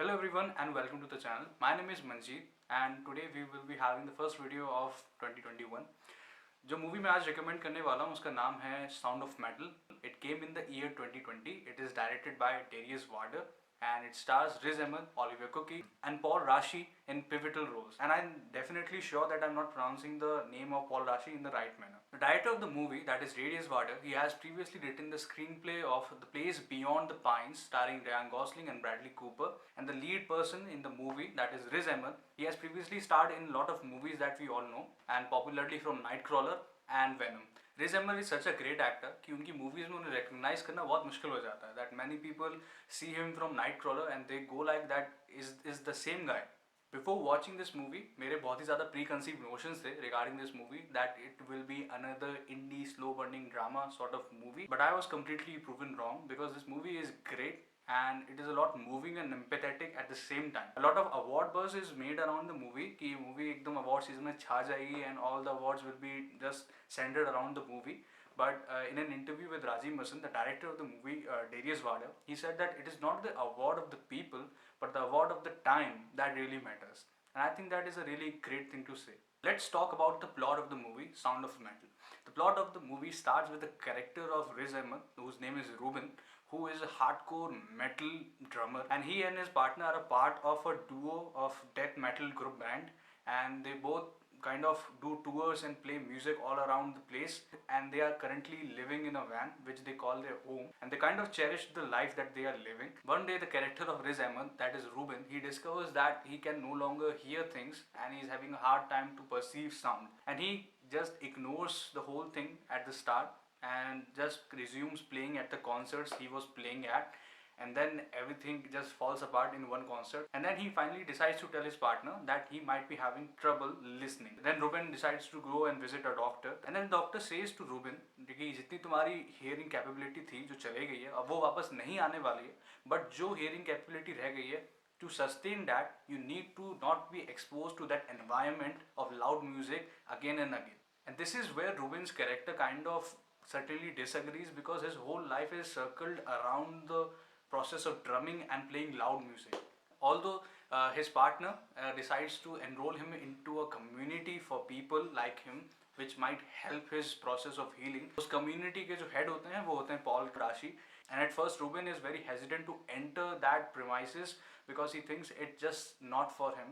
Hello everyone and welcome to the channel. My name is Manjeet and today we will be having the first video of 2021. जो movie मैं आज recommend करने वाला हूँ उसका नाम है Sound of Metal. It came in the year 2020. It is directed by Darius Marder and it stars Riz Ahmed, Olivia Cooke and Paul Raci in pivotal roles. And I'm definitely sure that I'm not pronouncing the name of Paul Raci in the right manner. The director of the movie, that is Darius Marder, he has previously written the screenplay of The Place Beyond the Pines starring Ryan Gosling and Bradley Cooper, and the lead person in the movie, that is Riz Ahmed, he has previously starred in a lot of movies that we all know and popularly from Nightcrawler and Venom. Riz Ahmed is such a great actor कि उनकी movies में उन्हें recognize करना बहुत मुश्किल हो जाता है. That many people see him from Nightcrawler and they go like that is the same guy. Before watching this movie, मेरे बहुत ही ज़्यादा preconceived notions थे regarding this movie that it will be another indie slow burning drama sort of movie. But I was completely proven wrong because this movie is great and it is a lot moving and empathetic at the same time. A lot of award buzz is made around the movie कि movie एकदम award season में छा जाएगी and all the awards will be just centered around the movie. But in an interview with Raci, the director of the movie, Darius Marder, he said that it is not the award of the people but the award of the time that really matters. And I think that is a really great thing to say. Let's talk about the plot of the movie, Sound of Metal. The plot of the movie starts with the character of Riz Ahmed, whose name is Ruben, who is a hardcore metal drummer, and he and his partner are a part of a duo of death metal group band, and they both kind of do tours and play music all around the place, and they are currently living in a van which they call their home, and they kind of cherish the life that they are living. One day the character of Riz Ahmed, that is Ruben, he discovers that he can no longer hear things and he is having a hard time to perceive sound, and he just ignores the whole thing at the start and just resumes playing at the concerts he was playing at, and then everything just falls apart in one concert, and then he finally decides to tell his partner that he might be having trouble listening. Then Ruben decides to go and visit a doctor, and then the doctor says to Ruben कि जितनी तुम्हारी hearing capability थी जो चले गई है अब वो वापस नहीं आने वाली है, but जो hearing capability रह गई है, to sustain that you need to not be exposed to that environment of loud music again and again. And this is where Ruben's character kind of certainly disagrees because his whole life is circled around the process of drumming and playing loud music. Although his partner decides to enroll him into a community for people like him which might help his process of healing. उस community के जो head होते हैं वो होते हैं Paul Raci, and at first Ruben is very hesitant to enter that premises because he thinks it's just not for him.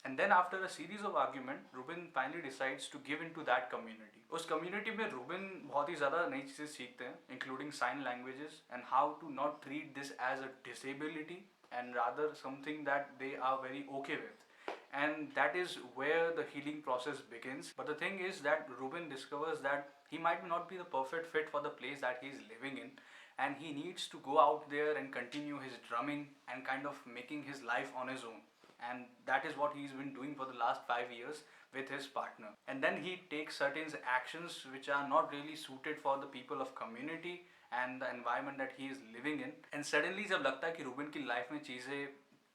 And then after a series of argument, Ruben finally decides to give into that community. उस community में Ruben बहुत ही ज़्यादा नई चीज़ें सीखते हैं, including sign languages and how to not treat this as a disability and rather something that they are very okay with. And that is where the healing process begins. But the thing is that Ruben discovers that he might not be the perfect fit for the place that he is living in, and he needs to go out there and continue his drumming and kind of making his life on his own. And that is what he's been doing for the last 5 years with his partner. And then he takes certain actions which are not really suited for the people of community and the environment that he is living in. And suddenly जब लगता है कि Ruben की life में चीज़ें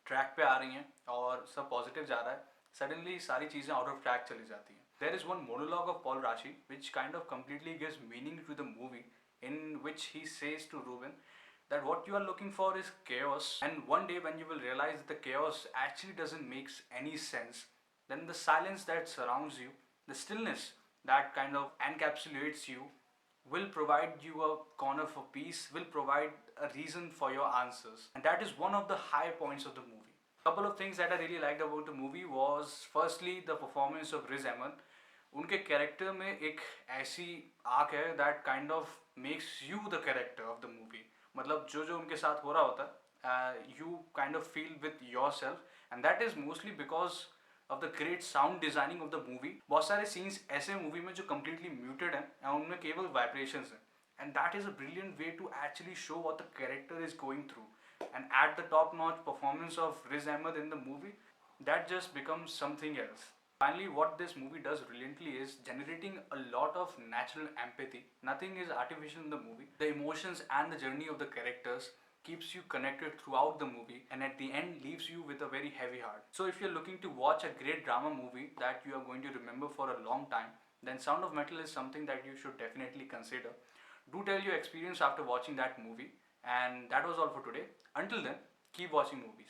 track पे आ रही हैं और सब पॉजिटिव जा रहा है, suddenly सारी चीज़ें आउट ऑफ ट्रैक चली जाती हैं. There is one monologue of Paul Raci which kind of completely gives meaning to the movie, in which he says to Ruben that what you are looking for is chaos, and one day when you will realize that the chaos actually doesn't make any sense, then the silence that surrounds you, the stillness that kind of encapsulates you, will provide you a corner for peace, will provide a reason for your answers. And that is one of the high points of the movie. Couple of things that I really liked about the movie was firstly the performance of Riz Ahmed. उनके character में एक ऐसी arc है that kind of makes you the character of the movie. मतलब जो जो उनके साथ हो रहा होता है, you kind of feel with yourself, and that is mostly because of the great sound designing of the movie. बहुत सारे scenes ऐसे मूवी में जो completely muted हैं और उनमें केवल vibrations हैं, and that is a brilliant way to actually show what the character is going through. And at the top-notch performance of Riz Ahmed in the movie, that just becomes something else. Finally, what this movie does brilliantly is generating a lot of natural empathy. Nothing is artificial in the movie. The emotions and the journey of the characters keeps you connected throughout the movie, and at the end leaves you with a very heavy heart. So if you're looking to watch a great drama movie that you are going to remember for a long time, then Sound of Metal is something that you should definitely consider. Do tell your experience after watching that movie. And that was all for today. Until then, keep watching movies.